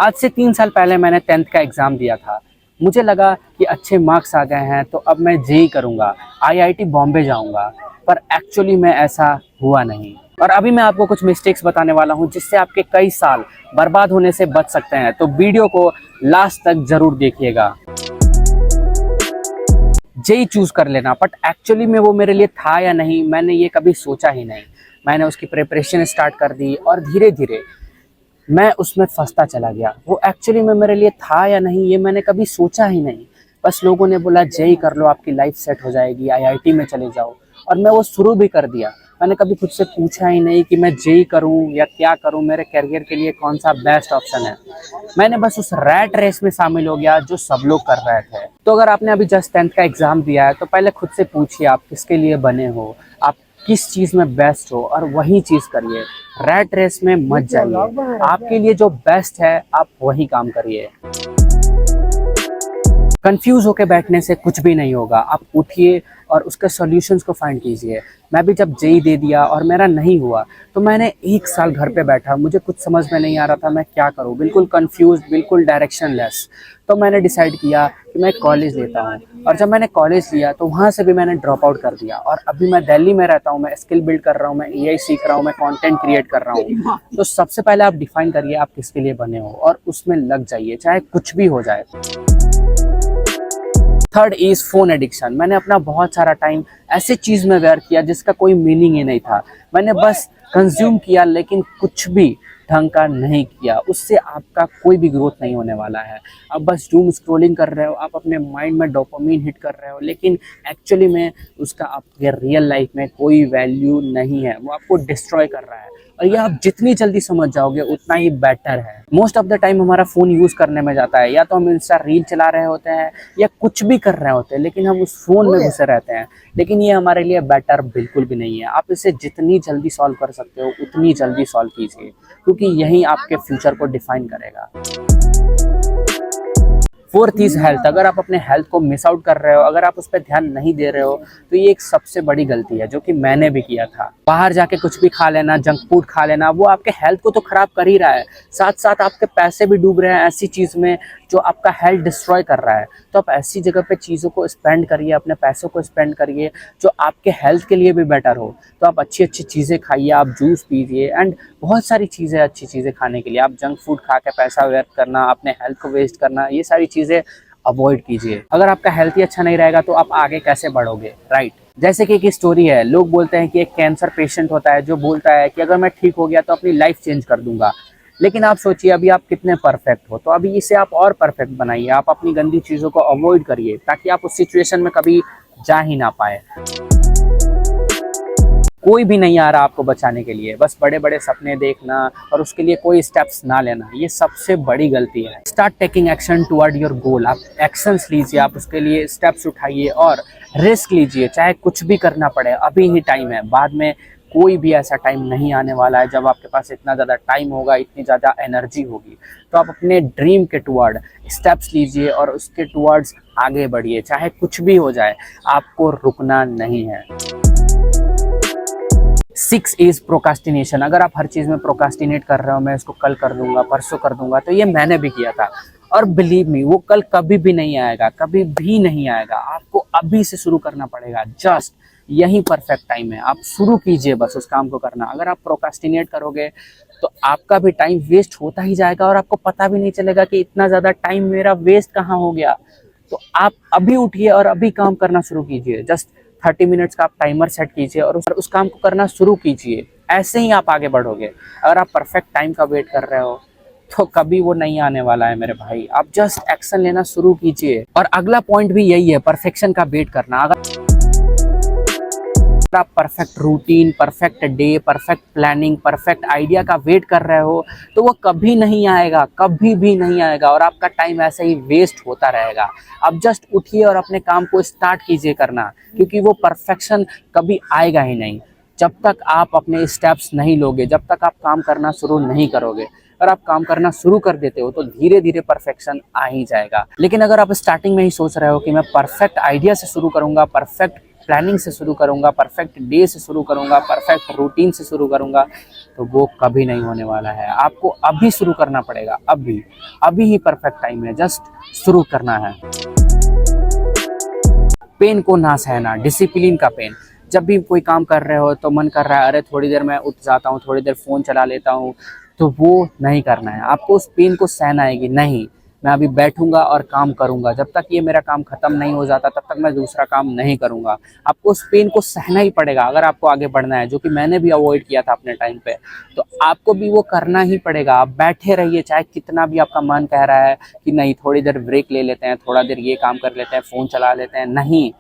आज से 3 साल पहले मैंने 10th का एग्ज़ाम दिया था। मुझे लगा कि अच्छे मार्क्स आ गए हैं तो अब मैं जेईई करूँगा, आईआईटी बॉम्बे जाऊँगा, पर एक्चुअली में ऐसा हुआ नहीं। और अभी मैं आपको कुछ मिस्टेक्स बताने वाला हूँ जिससे आपके कई साल बर्बाद होने से बच सकते हैं, तो वीडियो को लास्ट तक ज़रूर देखिएगा। जेईई चूज़ कर लेना, बट एक्चुअली में वो मेरे लिए था या नहीं, मैंने ये कभी सोचा ही नहीं। मैंने उसकी प्रिपरेशन स्टार्ट कर दी और धीरे धीरे मैं उसमें फंसता चला गया। वो एक्चुअली में मेरे लिए था या नहीं, ये मैंने कभी सोचा ही नहीं। बस लोगों ने बोला जेईई कर लो, आपकी लाइफ सेट हो जाएगी, आईआईटी में चले जाओ, और मैं वो शुरू भी कर दिया। मैंने कभी खुद से पूछा ही नहीं कि मैं जेईई करूं या क्या करूं, मेरे करियर के लिए कौन सा बेस्ट ऑप्शन है। मैंने बस उस रैट रेस में शामिल हो गया जो सब लोग कर रहे थे। तो अगर आपने अभी जस्ट 10th का एग्ज़ाम दिया है तो पहले खुद से पूछिए आप किसके लिए बने हो, आप किस चीज़ में बेस्ट हो, और वही चीज़ करिए। रैट रेस में मत जाइए, आपके लिए जो बेस्ट है आप वही काम करिए। कंफ्यूज होकर बैठने से कुछ भी नहीं होगा, आप उठिए और उसके सॉल्यूशंस को फाइंड कीजिए। मैं भी जब जेईई दे दिया और मेरा नहीं हुआ तो मैंने 1 साल घर पे बैठा, मुझे कुछ समझ में नहीं आ रहा था मैं क्या करूं, बिल्कुल कंफ्यूज, बिल्कुल डायरेक्शनलेस। तो मैंने डिसाइड किया कि मैं कॉलेज लेता हूं, और जब मैंने कॉलेज लिया तो वहां से भी मैंने ड्रॉप आउट कर दिया। और अभी मैं दिल्ली में रहता हूं, मैं स्किल बिल्ड कर रहा हूं, मैं एआई सीख रहा हूं, मैं कंटेंट क्रिएट कर रहा हूं। तो सबसे पहले आप डिफाइन करिए आप किसके लिए बने हो और उसमें लग जाइए, चाहे कुछ भी हो जाए। Third is phone addiction. मैंने अपना बहुत सारा टाइम ऐसे चीज़ में व्यर्थ किया जिसका कोई मीनिंग ही नहीं था। मैंने बस कंज्यूम किया, लेकिन कुछ भी ढंग का नहीं किया। उससे आपका कोई भी ग्रोथ नहीं होने वाला है। आप बस डूम स्क्रॉलिंग कर रहे हो, आप अपने माइंड में डोपामिन हिट कर रहे हो, लेकिन एक्चुअली में उसका आपके रियल लाइफ में कोई वैल्यू नहीं है। वो आपको डिस्ट्रॉय कर रहा है, और ये आप जितनी जल्दी समझ जाओगे उतना ही बेटर है। मोस्ट ऑफ द टाइम हमारा फ़ोन यूज़ करने में जाता है, या तो हम इंस्टा रील चला रहे होते हैं या कुछ भी कर रहे होते हैं, लेकिन हम उस फ़ोन में घुसे रहते हैं। लेकिन ये हमारे लिए बेटर बिल्कुल भी नहीं है। आप इसे जितनी जल्दी सॉल्व कर सकते हो उतनी जल्दी सॉल्व कीजिए, क्योंकि यही आपके फ्यूचर को डिफाइन करेगा। Fourth is health. अगर आप अपने हेल्थ को मिस आउट कर रहे हो, अगर आप उस पर ध्यान नहीं दे रहे हो, तो ये एक सबसे बड़ी गलती है जो कि मैंने भी किया था। बाहर जाके कुछ भी खा लेना, जंक फूड खा लेना, वो आपके हेल्थ को तो खराब कर ही रहा है, साथ साथ आपके पैसे भी डूब रहे हैं ऐसी चीज़ में जो आपका हेल्थ डिस्ट्रॉय कर रहा है। तो आप ऐसी जगह पे चीज़ों को स्पेंड करिए, अपने पैसों को स्पेंड करिए जो आपके हेल्थ के लिए भी बेटर हो। तो आप अच्छी अच्छी चीज़ें खाइए, आप जूस पीजिए, एंड बहुत सारी चीज़ें, अच्छी चीज़ें खाने के लिए। आप जंक फूड खा के पैसा व्यर्थ करना, अपने हेल्थ को वेस्ट करना, ये सारी चीज़ें अवॉइड कीजिए। अगर आपका हेल्थ ही अच्छा नहीं रहेगा तो आप आगे कैसे बढ़ोगे, राइट? जैसे कि एक स्टोरी है, लोग बोलते हैं कि एक कैंसर पेशेंट होता है जो बोलता है कि अगर मैं ठीक हो गया तो अपनी लाइफ चेंज कर दूंगा। लेकिन आप सोचिए अभी आप कितने परफेक्ट हो, तो अभी इसे आप और परफेक्ट बनाइए। आप अपनी गंदी चीज़ों को अवॉइड करिए ताकि आप उस सिचुएशन में कभी जा ही ना पाए। कोई भी नहीं आ रहा आपको बचाने के लिए, बस बड़े बड़े सपने देखना और उसके लिए कोई स्टेप्स ना लेना, ये सबसे बड़ी गलती है। Start taking action toward your goal. आप एक्शंस लीजिए, आप उसके लिए स्टेप्स उठाइए और रिस्क लीजिए, चाहे कुछ भी करना पड़े। अभी ही टाइम है, बाद में कोई भी ऐसा टाइम नहीं आने वाला है जब आपके पास इतना ज़्यादा टाइम होगा, इतनी ज़्यादा एनर्जी होगी। तो आप अपने ड्रीम के टुवर्ड स्टेप्स लीजिए और उसके टुवर्ड्स आगे बढ़िए, चाहे कुछ भी हो जाए, आपको रुकना नहीं है। 6 इज प्रोकास्टिनेशन। अगर आप हर चीज़ में प्रोकास्टिनेट कर रहे हो, मैं इसको कल कर दूंगा, परसों कर दूंगा, तो ये मैंने भी किया था। और बिलीव मी, वो कल कभी भी नहीं आएगा, कभी भी नहीं आएगा। आपको अभी से शुरू करना पड़ेगा, जस्ट यही परफेक्ट टाइम है। आप शुरू कीजिए बस उस काम को करना। अगर आप प्रोकास्टिनेट करोगे तो आपका भी टाइम वेस्ट होता ही जाएगा और आपको पता भी नहीं चलेगा कि इतना ज़्यादा टाइम मेरा वेस्ट कहाँ हो गया। तो आप अभी उठिए और अभी काम करना शुरू कीजिए। जस्ट 30 मिनट्स का आप टाइमर सेट कीजिए और उस काम को करना शुरू कीजिए। ऐसे ही आप आगे बढ़ोगे। अगर आप परफेक्ट टाइम का वेट कर रहे हो तो कभी वो नहीं आने वाला है मेरे भाई। आप जस्ट एक्शन लेना शुरू कीजिए। और अगला पॉइंट भी यही है, परफेक्शन का वेट करना। अगर आप perfect routine, perfect day, perfect planning, perfect idea का वेट कर रहे हो तो वो कभी नहीं आएगा, कभी भी नहीं आएगा, और आपका टाइम ऐसे ही वेस्ट होता रहेगा। आप जस्ट उठिए और अपने काम को स्टार्ट कीजिए करना, क्योंकि वो परफेक्शन कभी आएगा ही नहीं जब तक आप अपने स्टेप्स नहीं लोगे, जब तक आप काम करना शुरू नहीं करोगे। अगर आप काम करना शुरू कर देते हो तो धीरे धीरे परफेक्शन आ ही जाएगा। लेकिन अगर आप स्टार्टिंग में ही सोच रहे हो कि मैं परफेक्ट आइडिया से शुरू करूंगा, परफेक्ट प्लानिंग से शुरू करूँगा, परफेक्ट डे से शुरू करूँगा, परफेक्ट रूटीन से शुरू करूँगा, तो वो कभी नहीं होने वाला है। आपको अभी शुरू करना पड़ेगा, अभी ही परफेक्ट टाइम है, जस्ट शुरू करना है। पेन को ना सहना, डिसिप्लिन का पेन। जब भी कोई काम कर रहे हो तो मन कर रहा है अरे थोड़ी देर मैं उठ जाता हूँ, थोड़ी देर फ़ोन चला लेता हूँ, तो वो नहीं करना है। आपको उस पेन को सहना है कि नहीं, मैं अभी बैठूंगा और काम करूंगा, जब तक ये मेरा काम खत्म नहीं हो जाता तब तक मैं दूसरा काम नहीं करूंगा। आपको उस पेन को सहना ही पड़ेगा अगर आपको आगे बढ़ना है, जो कि मैंने भी अवॉइड किया था अपने टाइम पे। तो आपको भी वो करना ही पड़ेगा। आप बैठे रहिए, चाहे कितना भी आपका मन कह रहा है कि नहीं थोड़ी देर ब्रेक ले लेते हैं, थोड़ा देर ये काम कर लेते हैं, फ़ोन चला लेते हैं, नहीं,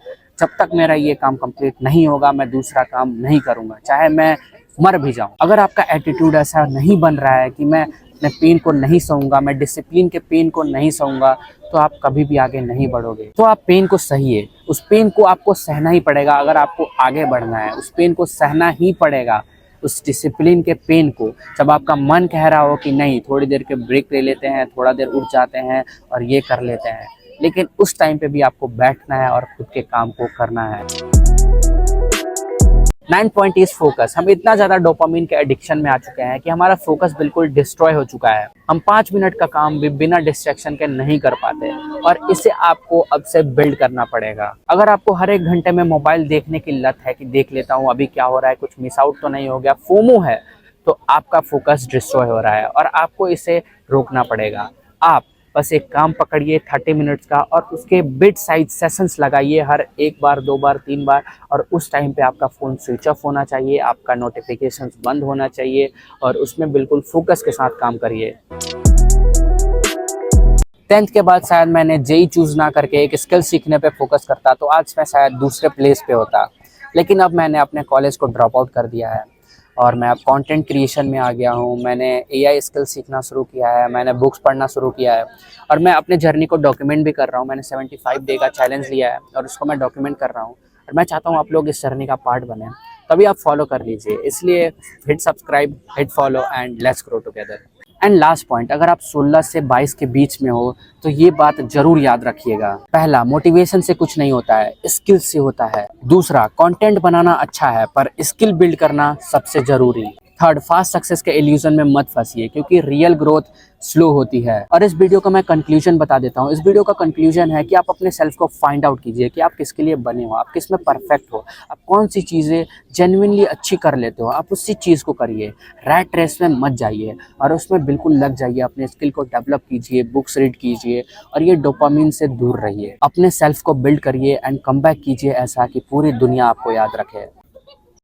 जब तक मेरा ये काम कंप्लीट नहीं होगा मैं दूसरा काम नहीं करूंगा, चाहे मैं मर भी जाऊं। अगर आपका एटीट्यूड ऐसा नहीं बन रहा है कि मैं अपने पेन को नहीं सहूंगा, मैं डिसिप्लिन के पेन को नहीं सहूंगा, तो आप कभी भी आगे नहीं बढ़ोगे। तो आप पेन को सहिए, उस पेन को आपको सहना ही पड़ेगा। अगर आपको आगे बढ़ना है उस पेन को सहना ही पड़ेगा, उस डिसिप्लिन के पेन को। जब आपका मन कह रहा हो कि नहीं थोड़ी देर के ब्रेक ले लेते हैं, थोड़ा देर उठ जाते हैं और ये कर लेते हैं, लेकिन उस टाइम पे भी आपको बैठना है और खुद के काम को करना है। 9 पॉइंट इज फोकस। हम इतना ज़्यादा डोपामिन के एडिक्शन में आ चुके हैं कि हमारा फोकस बिल्कुल डिस्ट्रॉय हो चुका है। हम 5 मिनट का काम भी बिना डिस्ट्रैक्शन के नहीं कर पाते, और इसे आपको अब से बिल्ड करना पड़ेगा। अगर आपको हर एक घंटे में मोबाइल देखने की लत है कि देख लेता हूँ अभी क्या हो रहा है, कुछ मिस आउट तो नहीं हो गया, फोमो है, तो आपका फोकस डिस्ट्रॉय हो रहा है और आपको इसे रोकना पड़ेगा। आप बस एक काम पकड़िए 30 मिनट्स का और उसके बिट साइज सेशंस लगाइए, हर 1 बार 2 बार 3 बार, और उस टाइम पे आपका फ़ोन स्विच ऑफ होना चाहिए, आपका नोटिफिकेशंस बंद होना चाहिए और उसमें बिल्कुल फोकस के साथ काम करिए। 10th के बाद शायद मैंने जेई चूज़ ना करके एक स्किल सीखने पे फोकस करता तो आज मैं शायद दूसरे प्लेस पे होता, लेकिन अब मैंने अपने कॉलेज को ड्रॉप आउट कर दिया है और मैं अब कंटेंट क्रिएशन में आ गया हूँ। मैंने एआई स्किल सीखना शुरू किया है, मैंने बुक्स पढ़ना शुरू किया है और मैं अपने जर्नी को डॉक्यूमेंट भी कर रहा हूँ। मैंने 75 डे का चैलेंज लिया है और उसको मैं डॉक्यूमेंट कर रहा हूँ और मैं चाहता हूँ आप लोग इस जर्नी का पार्ट बने, तभी आप फॉलो कर लीजिए। इसलिए hit subscribe, hit follow and let's grow together. And last point, अगर आप 16 से 22 के बीच में हो तो ये बात जरूर याद रखिएगा। पहला, मोटिवेशन से कुछ नहीं होता है, स्किल से होता है। दूसरा, कंटेंट बनाना अच्छा है पर स्किल बिल्ड करना सबसे जरूरी। थर्ड, फास्ट सक्सेस के इल्यूजन में मत फंसिए क्योंकि रियल ग्रोथ स्लो होती है। और इस वीडियो का मैं कंक्लूजन बता देता हूँ। इस वीडियो का कंक्लूजन है कि आप अपने सेल्फ को फाइंड आउट कीजिए कि आप किसके लिए बने हो, आप किस में परफेक्ट हो, आप कौन सी चीज़ें जेन्युइनली अच्छी कर लेते हो, आप उसी चीज़ को करिए। रैट रेस में मत जाइए और उसमें बिल्कुल लग जाइए, अपने स्किल को डेवलप कीजिए, बुक्स रीड कीजिए और ये डोपामिन से दूर रहिए। अपने सेल्फ को बिल्ड करिए एंड कम बैक कीजिए ऐसा कि पूरी दुनिया आपको याद रखे।